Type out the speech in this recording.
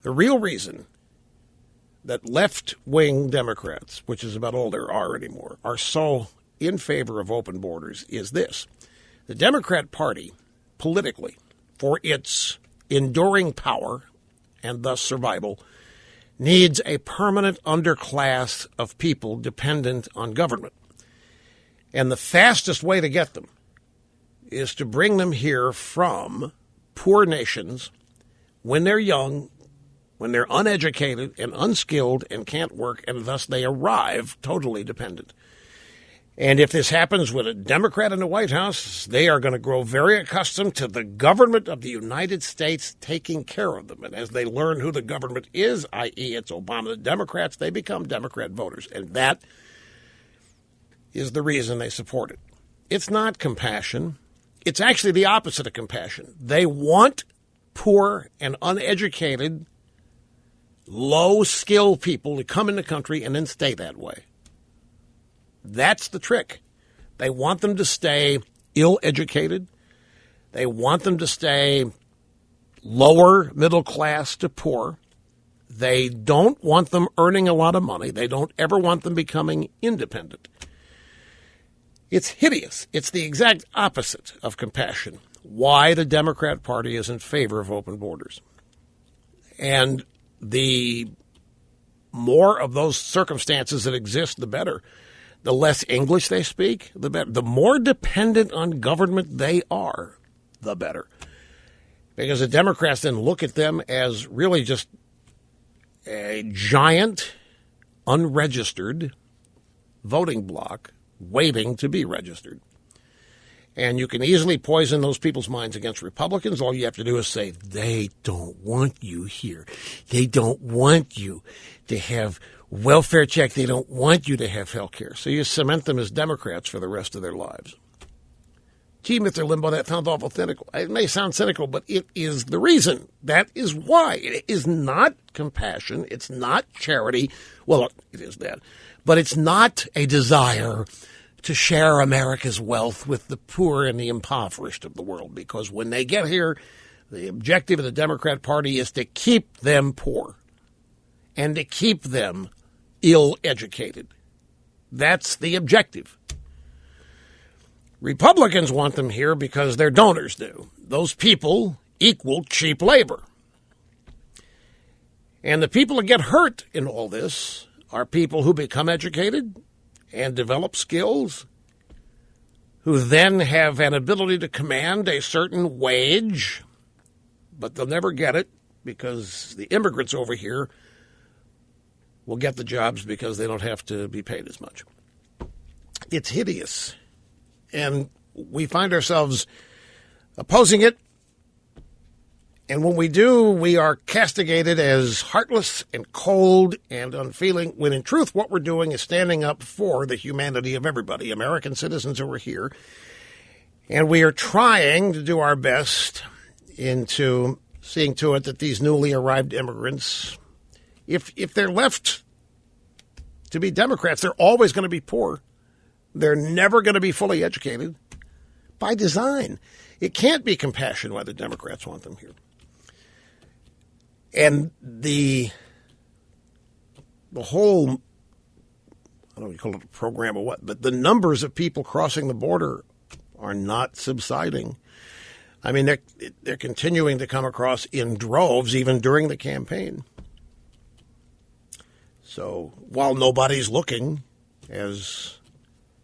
The real reason that left-wing Democrats, which is about all there are anymore, are so in favor of open borders is this. The Democrat Party, politically, for its enduring power and thus survival, needs a permanent underclass of people dependent on government. And the fastest way to get them is to bring them here from poor nations when they're young, when they're uneducated and unskilled and can't work, and thus they arrive totally dependent. And if this happens with a Democrat in the White House, they are going to grow very accustomed to the government of the United States taking care of them. And as they learn who the government is, i.e. it's Obama, the Democrats, they become Democrat voters. And that is the reason they support it. It's not compassion. It's actually the opposite of compassion. They want poor and uneducated, low-skilled people to come in the country and then stay that way. That's the trick. They want them to stay ill-educated. They want them to stay lower middle class to poor. They don't want them earning a lot of money. They don't ever want them becoming independent. It's hideous. It's the exact opposite of compassion. Why the Democrat Party is in favor of open borders. And the more of those circumstances that exist, the better. The less English they speak, the better. The more dependent on government they are, the better. Because the Democrats then look at them as really just a giant, unregistered voting bloc waiting to be registered. And you can easily poison those people's minds against Republicans. All you have to do is say, they don't want you here. They don't want you to have welfare check. They don't want you to have health care. So you cement them as Democrats for the rest of their lives. Gee, Mr. Limbaugh, that sounds awful cynical. It may sound cynical, but it is the reason. That is why. It is not compassion. It's not charity. Well, it is that. But it's not a desire to share America's wealth with the poor and the impoverished of the world. Because when they get here, the objective of the Democrat Party is to keep them poor and to keep them ill-educated. That's the objective. Republicans want them here because their donors do. Those people equal cheap labor. And the people that get hurt in all this are people who become educated and develop skills, who then have an ability to command a certain wage, but they'll never get it because the immigrants over here will get the jobs because they don't have to be paid as much. It's hideous. And we find ourselves opposing it. And when we do, we are castigated as heartless and cold and unfeeling, when in truth what we're doing is standing up for the humanity of everybody, American citizens who are here. And we are trying to do our best into seeing to it that these newly arrived immigrants, if they're left to be Democrats, they're always going to be poor. They're never going to be fully educated by design. It can't be compassion why the Democrats want them here. And the whole, I don't know if you call it a program or what, but the numbers of people crossing the border are not subsiding. I mean, they're continuing to come across in droves even during the campaign. So while nobody's looking, as